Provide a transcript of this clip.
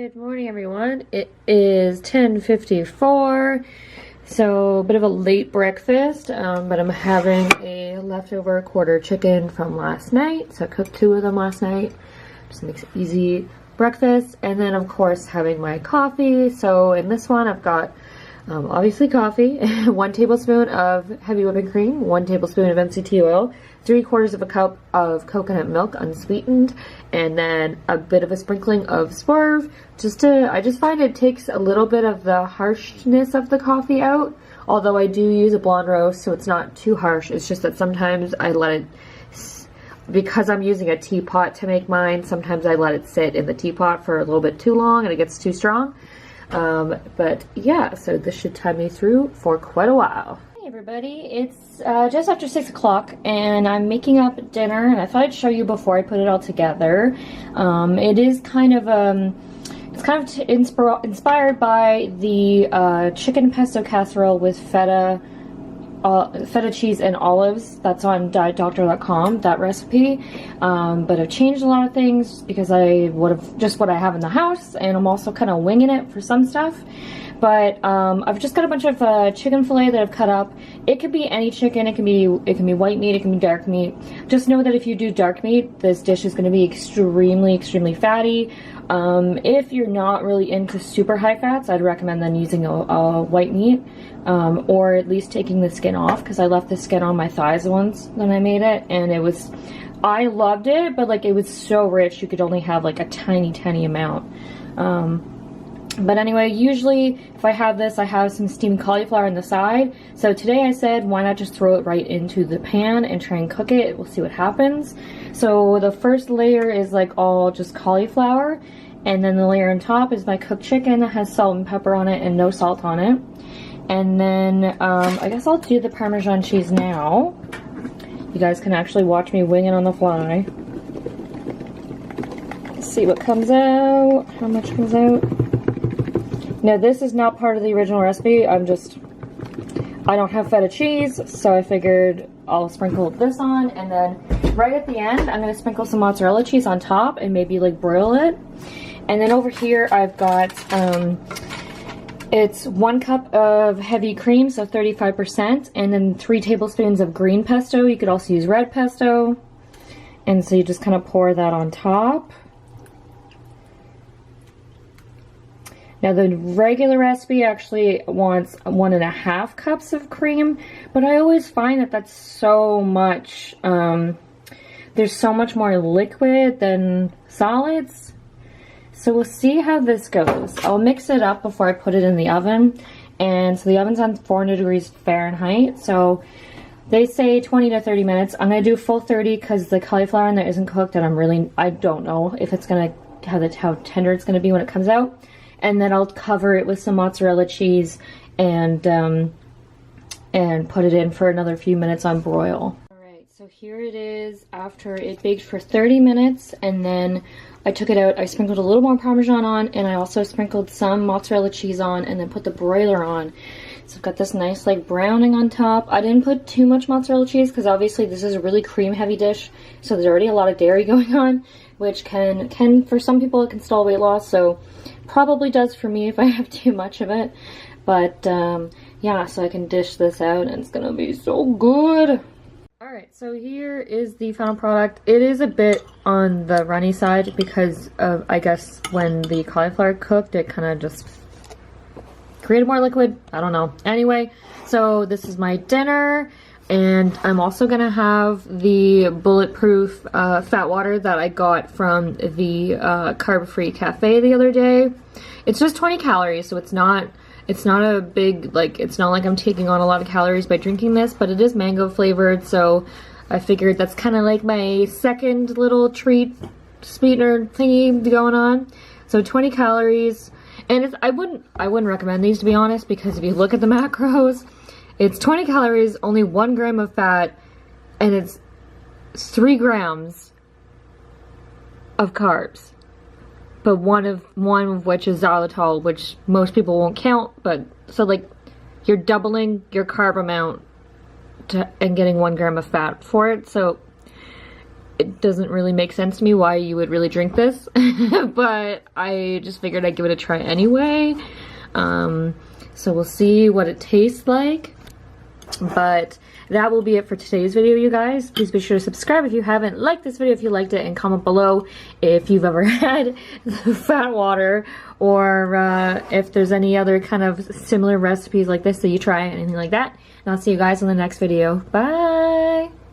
Good morning, everyone. It is 10:54, so a bit of a late breakfast, but I'm having a leftover quarter chicken from last night. So I cooked 2 of them last night. Just makes it easy breakfast. And then, of course, having my coffee. So in this one, I've got obviously coffee, 1 tablespoon of heavy whipping cream, 1 tablespoon of MCT oil, 3/4 of a cup of coconut milk unsweetened, and then a bit of a sprinkling of swerve. I just find it takes a little bit of the harshness of the coffee out, although I do use a blonde roast, so it's not too harsh. It's just that sometimes I let it, because I'm using a teapot to make mine, sometimes I let it sit in the teapot for a little bit too long and it gets too strong. But yeah, so this should tie me through for quite a while. Hey everybody, it's just after 6 o'clock and I'm making up dinner, and I thought I'd show you before I put it all together. It is kind of inspired by the chicken pesto casserole with feta cheese and olives. That's on dietdoctor.com, that recipe. But I've changed a lot of things because just what I have in the house, and I'm also kind of winging it for some stuff. But I've just got a bunch of chicken fillet that I've cut up. It could be any chicken. It can be white meat. It can be dark meat. Just know that if you do dark meat, this dish is going to be extremely fatty. If you're not really into super high fats, I'd recommend then using a white meat, or at least taking the skin off, because I left the skin on my thighs once when I made it, and I loved it, but like it was so rich you could only have like a tiny amount. But anyway, usually if I have this, I have some steamed cauliflower on the side. So today I said, why not just throw it right into the pan and try and cook it? We'll see what happens. So the first layer is like all just cauliflower, and then the layer on top is my cooked chicken that has salt and pepper on it and no salt on it. And then I guess I'll do the Parmesan cheese now. You guys can actually watch me wing it on the fly. Let's see what comes out, how much comes out. Now this is not part of the original recipe. I don't have feta cheese, so I figured I'll sprinkle this on, and then right at the end I'm gonna sprinkle some mozzarella cheese on top and maybe like broil it. And then over here I've got it's 1 cup of heavy cream, so 35%, and then 3 tablespoons of green pesto. You could also use red pesto. And so you just kind of pour that on top. Now the regular recipe actually wants 1.5 cups of cream, but I always find that that's so much, there's so much more liquid than solids. So we'll see how this goes. I'll mix it up before I put it in the oven. And so the oven's on 400 degrees Fahrenheit. So they say 20 to 30 minutes. I'm going to do full 30 because the cauliflower in there isn't cooked, and I don't know if it's going to, how tender it's going to be when it comes out. And then I'll cover it with some mozzarella cheese and put it in for another few minutes on broil. Alright, so here it is after it baked for 30 minutes, and then I took it out. I sprinkled a little more Parmesan on, and I also sprinkled some mozzarella cheese on, and then put the broiler on. So I've got this nice like browning on top. I didn't put too much mozzarella cheese because obviously this is a really cream heavy dish, so there's already a lot of dairy going on, which can for some people it can stall weight loss, so probably does for me if I have too much of it. But yeah, so I can dish this out and it's gonna be so good. Alright, so here is the final product. It is a bit on the runny side because of, I guess, when the cauliflower cooked, it kind of just created more liquid. I don't know. Anyway, so this is my dinner, and I'm also gonna have the bulletproof fat water that I got from the carb-free cafe the other day. It's just 20 calories, so it's not a big, like, it's not like I'm taking on a lot of calories by drinking this, but it is mango flavored, so I figured that's kind of like my second little treat sweetener thingy going on. So 20 calories, and I wouldn't recommend these, to be honest, because if you look at the macros, it's 20 calories, only 1 gram of fat, and it's 3 grams of carbs. But one of which is xylitol, which most people won't count, but so like you're doubling your carb amount and getting 1 gram of fat for it. So it doesn't really make sense to me why you would really drink this, but I just figured I'd give it a try anyway. So we'll see what it tastes like. But that will be it for today's video, you guys. Please be sure to subscribe if you haven't, like this video if you liked it, and comment below if you've ever had fat water, or if there's any other kind of similar recipes like this that you try, anything like that. And I'll see you guys in the next video. Bye!